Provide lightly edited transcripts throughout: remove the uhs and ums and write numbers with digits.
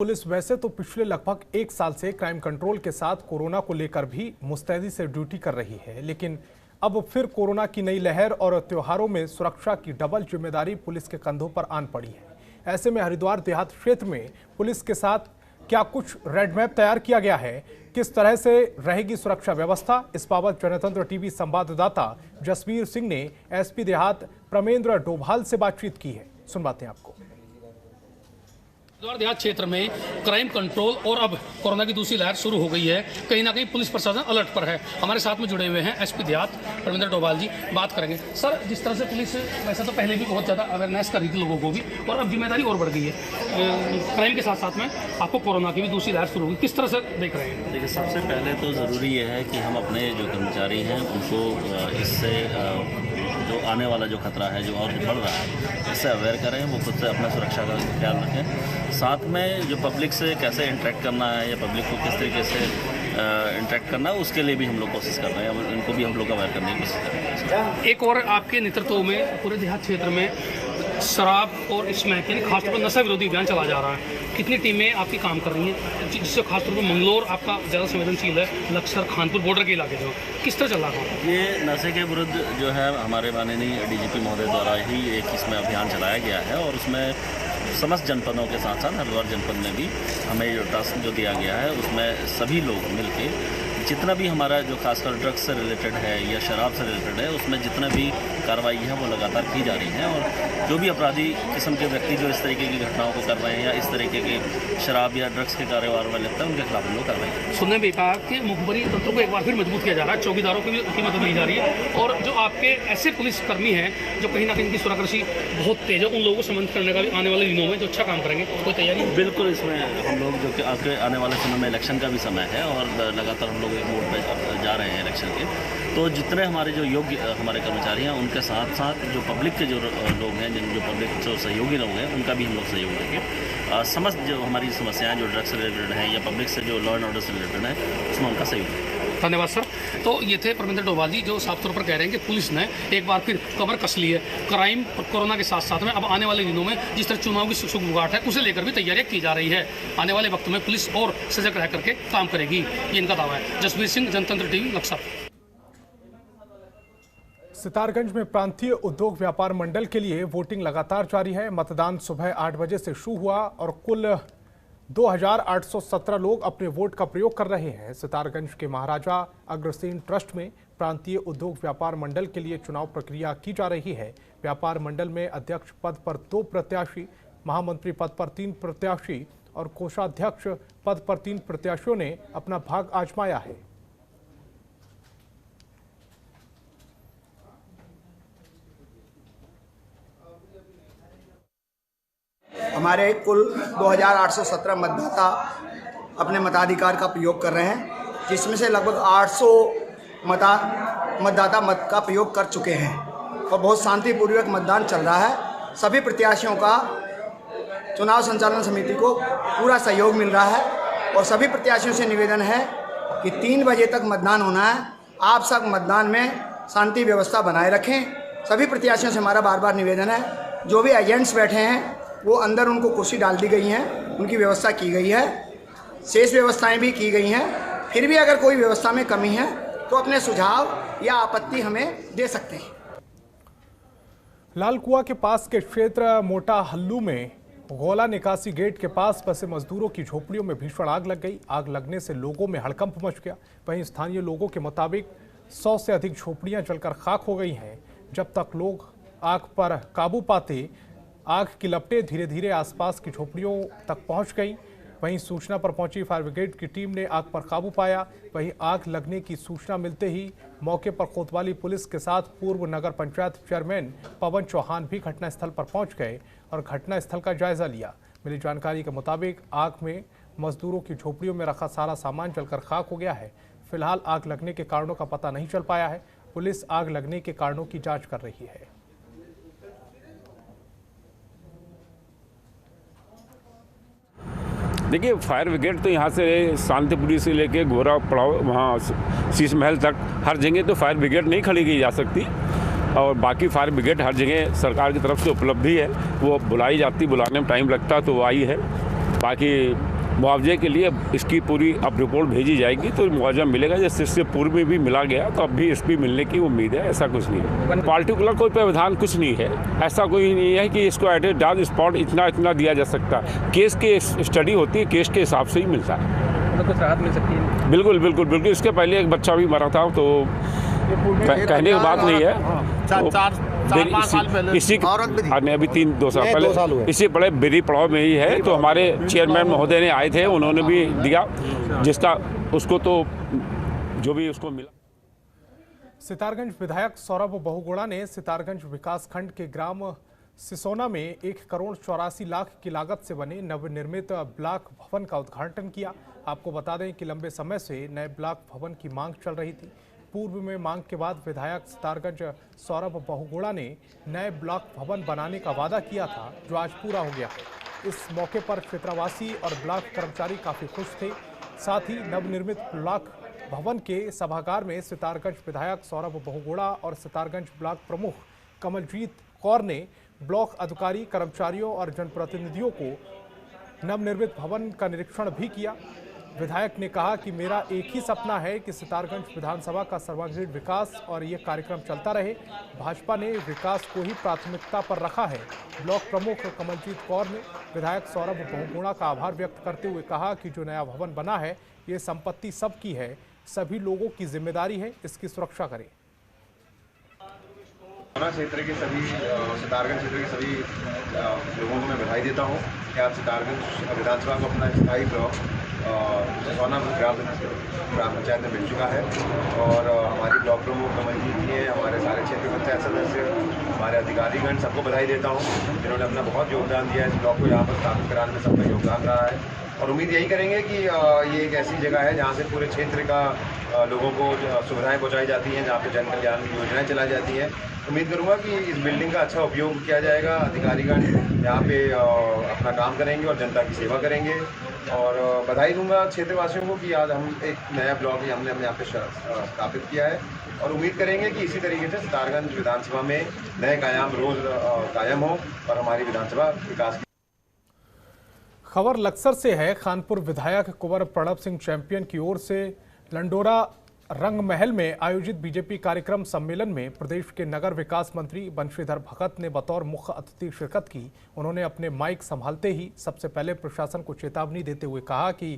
Police वैसे तो पिछले लगभग एक साल से क्राइम कंट्रोल के साथ कोरोना को लेकर भी मुस्तैदी से ड्यूटी कर रही है, लेकिन अब फिर कोरोना की नई लहर और त्योहारों में सुरक्षा की डबल जिम्मेदारी पुलिस के कंधों पर आन पड़ी है। ऐसे में हरिद्वार देहात क्षेत्र में पुलिस के साथ क्या कुछ रेड मैप तैयार किया गया है, किस तरह से रहेगी सुरक्षा व्यवस्था, इस बाबत जनतंत्र टीवी संवाददाता जसवीर सिंह ने एसपी देहात प्रमेंद्र डोभाल से बातचीत की है। सुनवाते हैं आपको। हरिद्वार देहात क्षेत्र में क्राइम कंट्रोल और अब कोरोना की दूसरी लहर शुरू हो गई है। कहीं ना कहीं पुलिस प्रशासन अलर्ट पर है। हमारे साथ में जुड़े हुए हैं एसपी देहात प्रमेंद्र डोभाल जी। बात करेंगे सर, जिस तरह से पुलिस वैसे तो पहले भी बहुत ज़्यादा अवेयरनेस कर रही थी लोगों को भी, और अब जिम्मेदारी और बढ़ गई है क्राइम के साथ साथ में आपको कोरोना की भी दूसरी लहर शुरू हुई, किस तरह से देख रहे हैं? देखिए, सबसे पहले तो ज़रूरी ये है कि हम अपने जो कर्मचारी हैं उनको इससे जो आने वाला जो खतरा है जो और बढ़ रहा है इससे अवेयर करें, वो खुद से अपना सुरक्षा का ख्याल रखें। साथ में जो पब्लिक से कैसे इंटरेक्ट करना है या पब्लिक को किस तरीके से इंटरेक्ट करना है उसके लिए भी हम लोग कोशिश कर रहे हैं और इनको भी हम लोग अवेयर करने की कोशिश कर रहे हैं। एक और आपके नेतृत्व में पूरे देहात क्षेत्र में शराब और स्मैक यानी खासतौर पर नशा विरोधी अभियान चला जा रहा है। कितनी टीमें आपकी काम कर रही हैं, जिससे खासतौर पर मंगलोर आपका ज़्यादा संवेदनशील है, लक्सर खानपुर बॉर्डर के इलाके जो किस तरह चल रहा है? ये नशे के विरुद्ध जो है हमारे माननीय डीजीपी महोदय द्वारा ही एक इसमें अभियान चलाया गया है और उसमें समस्त जनपदों के साथ साथ हरिद्वार जनपद में भी हमें जो टास्क जो दिया गया है उसमें सभी लोग मिलके जितना भी हमारा जो खासकर ड्रग्स से रिलेटेड है या शराब से रिलेटेड है उसमें जितना भी कार्रवाई है वो लगातार की जा रही है और जो भी अपराधी किस्म के व्यक्ति जो इस तरीके की घटनाओं को कर रहे हैं या इस तरीके के शराब या ड्रग्स के कारोबार में लगता है उनके खिलाफ हम लोग कार्रवाई करें। सुनने में कहा कि मुखबरी तंत्र को एक बार फिर मजबूत किया जा रहा है, चौकीदारों की भी मदद ली जा रही है और जो आपके ऐसे पुलिसकर्मी हैं जो कहीं ना कहीं इनकी सुरक्षा बहुत तेज है, उन लोगों को समन्वित करने का भी आने वाले दिनों में जो अच्छा काम करेंगे कोई तैयारी? बिल्कुल, इसमें हम लोग जो कि आने वाले समय में इलेक्शन का भी समय है और लगातार हम लोग एक मोड पर जा रहे हैं इलेक्शन के, तो जितने हमारे जो योग्य हमारे कर्मचारी हैं उनके साथ साथ जो पब्लिक के जो लोग हैं जो पब्लिक जो सहयोगी लोग हैं उनका भी हम लोग सहयोग देंगे। समस्त जो हमारी समस्याएं जो ड्रग्स से रिलेटेड हैं या पब्लिक से जो लॉ एंड ऑर्डर से रिलेटेड है उसमें उनका सहयोग देंगे। धन्यवाद सर। तो ये थे प्रमेंद्र डोभाल जी जो साफ तौर पर कह रहे हैं कि पुलिस ने एक बार फिर कमर कस ली है क्राइम कोरोना के साथ साथ में। अब आने वाले दिनों में जिस तरह चुनाव की सुगबुगाहट है उसे लेकर भी तैयारियां की जा रही है। आने वाले वक्त में पुलिस और सजग रह करके काम करेगी, ये इनका दावा है। जसवीर सिंह, जनतंत्र टीवी, लक्सर। सितारगंज में प्रांतीय उद्योग व्यापार मंडल के लिए वोटिंग लगातार जारी है। मतदान सुबह 8 बजे से शुरू हुआ और कुल 2817 लोग अपने वोट का प्रयोग कर रहे हैं। सितारगंज के महाराजा अग्रसेन ट्रस्ट में प्रांतीय उद्योग व्यापार मंडल के लिए चुनाव प्रक्रिया की जा रही है। व्यापार मंडल में अध्यक्ष पद पर 2 प्रत्याशी, महामंत्री पद पर 3 प्रत्याशी और कोषाध्यक्ष पद पर 3 प्रत्याशियों ने अपना भाग आजमाया है। हमारे कुल 2817 मतदाता अपने मताधिकार का प्रयोग कर रहे हैं, जिसमें से लगभग 800 मतदाता मत का प्रयोग कर चुके हैं और बहुत शांतिपूर्वक मतदान चल रहा है। सभी प्रत्याशियों का चुनाव संचालन समिति को पूरा सहयोग मिल रहा है और सभी प्रत्याशियों से निवेदन है कि 3 बजे तक मतदान होना है। आप सब मतदान में शांति व्यवस्था बनाए रखें। सभी प्रत्याशियों से हमारा बार बार निवेदन है, जो भी एजेंट्स बैठे हैं वो अंदर उनको कुर्सी डाल दी गई हैं, उनकी व्यवस्था की गई है, शेष व्यवस्थाएं भी की गई हैं। फिर भी अगर कोई व्यवस्था में कमी है तो अपने सुझाव या आपत्ति हमें दे सकते हैं। लालकुआ के पास के क्षेत्र मोटा हल्लू में गोला निकासी गेट के पास बसे मजदूरों की झोपड़ियों में भीषण आग लग गई। आग लगने से लोगों में हड़कंप मच गया। वहीं स्थानीय लोगों के मुताबिक 100 से अधिक झोपड़ियां जलकर खाक हो गई हैं। जब तक लोग आग पर काबू पाते, आग की लपटें धीरे धीरे आसपास की झोपड़ियों तक पहुंच गई। वहीं सूचना पर पहुंची फायर ब्रिगेड की टीम ने आग पर काबू पाया। वहीं आग लगने की सूचना मिलते ही मौके पर कोतवाली पुलिस के साथ पूर्व नगर पंचायत चेयरमैन पवन चौहान भी घटनास्थल पर पहुंच गए और घटनास्थल का जायजा लिया। मिली जानकारी के मुताबिक आग में मजदूरों की झोपड़ियों में रखा सारा सामान जलकर खाक हो गया है। फिलहाल आग लगने के कारणों का पता नहीं चल पाया है। पुलिस आग लगने के कारणों की जाँच कर रही है। देखिए, फायर ब्रिगेड तो यहाँ से शांतिपुरी से लेके गोरा पड़ाव वहाँ शीश महल तक हर जगह तो फायर ब्रिगेड नहीं खड़ी की जा सकती और बाकी फायर ब्रिगेड हर जगह सरकार की तरफ से उपलब्ध ही है। वो बुलाई जाती, बुलाने में टाइम लगता तो वो आई है। बाकी मुआवजे के लिए इसकी पूरी अब रिपोर्ट भेजी जाएगी तो मुआवजा मिलेगा। जैसे इससे पूर्व में भी मिला गया तो अब भी इसकी मिलने की उम्मीद है। ऐसा कुछ नहीं है, पार्टिकुलर कोई प्रावधान कुछ नहीं है। ऐसा कोई नहीं है कि इसको एट ए डाउन स्पॉट इतना दिया जा सकता। केस के स्टडी होती है, केस के हिसाब से ही मिलता है। तो कुछ राहत मिल सकती है? बिल्कुल। इसके पहले एक बच्चा भी मरा था तो कहने की बात नहीं है। इसी अभी 3-2 साल पहले इसी बड़े बेरी पड़ाव में ही है। तो हमारे चेयरमैन महोदय ने आए थे, उन्होंने भी दिया जिसका उसको तो जो भी उसको मिला। सितारगंज विधायक सौरभ बहुगुणा ने सितारगंज विकासखंड के ग्राम सिसोना में 1 करोड़ 84 लाख की लागत से बने नवनिर्मित ब्लॉक भवन का उद्घाटन किया। आपको बता दें कि लंबे समय से नए ब्लॉक भवन की मांग चल रही थी। पूर्व में मांग के बाद विधायक सितारगंज सौरभ बहुगुणा ने नए ब्लॉक भवन बनाने का वादा किया था, जो आज पूरा हो गया है। इस मौके पर क्षेत्रवासी और ब्लॉक कर्मचारी काफी खुश थे। साथ ही नवनिर्मित ब्लॉक भवन के सभागार में सितारगंज विधायक सौरभ बहुगुणा और सितारगंज ब्लॉक प्रमुख कमलजीत कौर ने ब्लॉक अधिकारी, कर्मचारियों और जनप्रतिनिधियों को नवनिर्मित भवन का निरीक्षण भी किया। विधायक ने कहा कि मेरा एक ही सपना है कि सितारगंज विधानसभा का सर्वांगीण विकास और ये कार्यक्रम चलता रहे। भाजपा ने विकास को ही प्राथमिकता पर रखा है। ब्लॉक प्रमुख कमलजीत कौर ने विधायक सौरभ बहुगुणा का आभार व्यक्त करते हुए कहा कि जो नया भवन बना है ये संपत्ति सबकी है, सभी लोगों की जिम्मेदारी है, इसकी सुरक्षा करें। क्षेत्र के सभी सितारगंज क्षेत्र के सभी लोगों को मैं बधाई देता हूँ कि आज सितारगंज विधानसभा को अपना स्थायी ब्लॉक सोना ग्राम पंचायत में मिल चुका है। और हमारी ब्लॉक प्रमुख कमलजीत जी हैं, हमारे सारे क्षेत्र पंचायत सदस्य, हमारे अधिकारीगण, सबको बधाई देता हूँ जिन्होंने अपना बहुत योगदान दिया है इस ब्लॉक को यहाँ पर स्थापित कराने में। सबका योगदान रहा है और उम्मीद यही करेंगे कि ये एक ऐसी जगह है जहाँ से पूरे क्षेत्र का लोगों को सुविधाएं पहुँचाई जाती हैं, जहाँ पे जन कल्याण की योजनाएं चलाई जाती हैं। उम्मीद करूँगा कि इस बिल्डिंग का अच्छा उपयोग किया जाएगा। अधिकारीगण यहाँ पे अपना काम करेंगे और जनता की सेवा करेंगे। और बधाई दूंगा क्षेत्रवासियों को कि आज हम एक नया ब्लॉक हमने यहाँ पे स्थापित किया है और उम्मीद करेंगे कि इसी तरीके से सितारगंज विधानसभा में नए कायाम रोज कायम हो और हमारी विधानसभा विकास। खबर लक्सर से है। खानपुर विधायक कुंवर प्रणब सिंह चैंपियन की ओर से लंडोरा रंग महल में आयोजित बीजेपी कार्यक्रम सम्मेलन में प्रदेश के नगर विकास मंत्री बंशीधर भगत ने बतौर मुख्य अतिथि शिरकत की। उन्होंने अपने माइक संभालते ही सबसे पहले प्रशासन को चेतावनी देते हुए कहा कि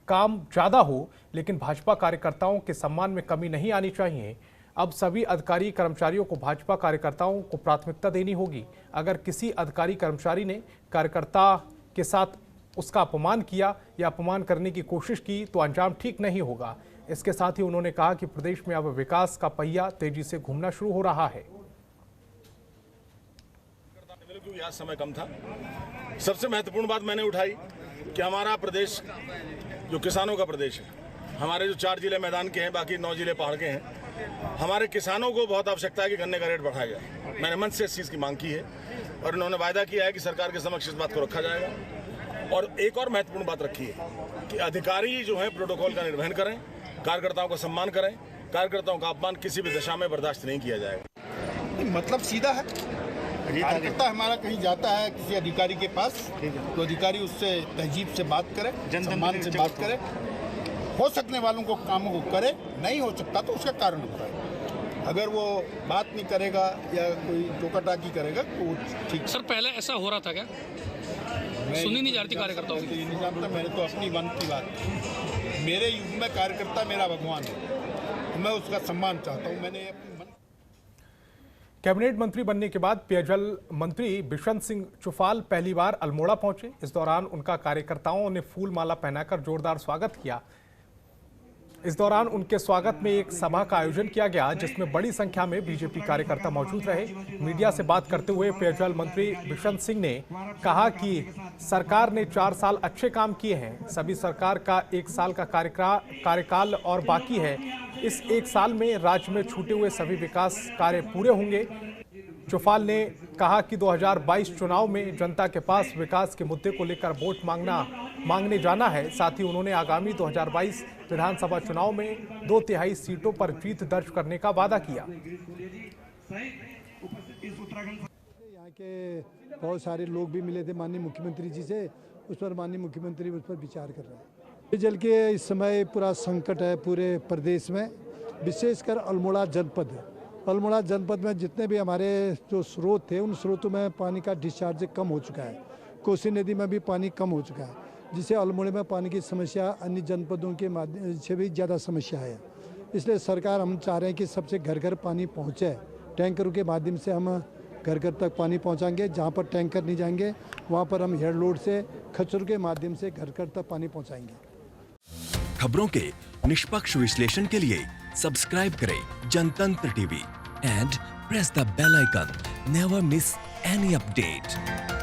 काम ज़्यादा हो लेकिन भाजपा कार्यकर्ताओं के सम्मान में कमी नहीं आनी चाहिए। अब सभी अधिकारी कर्मचारियों को भाजपा कार्यकर्ताओं को प्राथमिकता देनी होगी। अगर किसी अधिकारी कर्मचारी ने कार्यकर्ता के साथ उसका अपमान किया या अपमान करने की कोशिश की तो अंजाम ठीक नहीं होगा। इसके साथ ही उन्होंने कहा कि प्रदेश में अब विकास का पहिया तेजी से घूमना शुरू हो रहा है। क्योंकि आज समय कम था, सबसे महत्वपूर्ण बात मैंने उठाई कि हमारा प्रदेश जो किसानों का प्रदेश है, हमारे जो 4 जिले मैदान के हैं, बाकी 9 जिले पहाड़ के हैं, हमारे किसानों को बहुत आवश्यकता है कि गन्ने का रेट बढ़ाया जाए। मैंने मंच से इस चीज़ की मांग की है और उन्होंने वायदा किया है कि सरकार के समक्ष इस बात को रखा जाएगा। और एक और महत्वपूर्ण बात रखी है कि अधिकारी जो है प्रोटोकॉल का निर्वहन करें, कार्यकर्ताओं का सम्मान करें, कार्यकर्ताओं का अपमान किसी भी दशा में बर्दाश्त नहीं किया जाएगा। मतलब सीधा है, कार्यकर्ता हमारा कहीं जाता है किसी अधिकारी के पास तो अधिकारी उससे तहजीब से बात करे, सम्मान से बात करे, हो सकने वालों को कामों को करे, नहीं हो सकता तो उसका कारण बताए। अगर वो बात नहीं करेगा या कोई टोकाटाकी करेगा तो ठीक। सर पहले ऐसा हो रहा था क्या? सुनी नहीं जा रही थी कार्यकर्ताओं की? ये नहीं जानता, मैंने तो अपनी मन की बात की। मेरे युग में कार्यकर्ता मेरा भगवान है, मैं उसका सम्मान चाहता हूँ। मैंने अपनी मन। कैबिनेट मंत्री बनने के बाद पेयजल मंत्री बिशन सिंह चुफाल पहली बार अल्मोड़ा पहुंचे। इस दौरान उनका कार्यकर्ताओं ने फूल माला पहनाकर जोरदार स्वागत किया। इस दौरान उनके स्वागत में एक सभा का आयोजन किया गया जिसमें बड़ी संख्या में बीजेपी कार्यकर्ता मौजूद रहे। मीडिया से बात करते हुए पेयजल मंत्री बिशन सिंह ने कहा कि सरकार ने 4 साल अच्छे काम किए हैं। सभी सरकार का 1 साल का कार्यकाल और बाकी है। इस 1 साल में राज्य में छूटे हुए सभी विकास कार्य पूरे होंगे। चुफाल ने कहा कि 2022 चुनाव में जनता के पास विकास के मुद्दे को लेकर वोट मांगने जाना है। साथ ही उन्होंने आगामी 2022 विधानसभा चुनाव में 2/3 सीटों पर जीत दर्ज करने का वादा किया। यहाँ के बहुत सारे लोग भी मिले थे माननीय मुख्यमंत्री जी से उस पर माननीय मुख्यमंत्री उस पर विचार कर रहे हैं। पेयजल के इस समय पूरा संकट है पूरे प्रदेश में, विशेषकर अल्मोड़ा जनपद। अल्मोड़ा जनपद में जितने भी हमारे जो स्रोत थे उन स्रोतों में पानी का डिस्चार्ज कम हो चुका है। कोसी नदी में भी पानी कम हो चुका है, जिससे अल्मोड़े में पानी की समस्या अन्य जनपदों के माध्यम से भी ज़्यादा समस्या है। इसलिए सरकार हम चाह रहे हैं कि सबसे घर घर पानी पहुँचे। टैंकरों के माध्यम से हम घर घर तक पानी पहुँचाएंगे। जहाँ पर टैंकर नहीं जाएंगे वहाँ पर हम हेड लोड से खच्चरों के माध्यम से घर घर तक पानी पहुँचाएंगे। खबरों के निष्पक्ष विश्लेषण के लिए सब्सक्राइब करें Jantantra TV and press the bell icon. Never miss any update.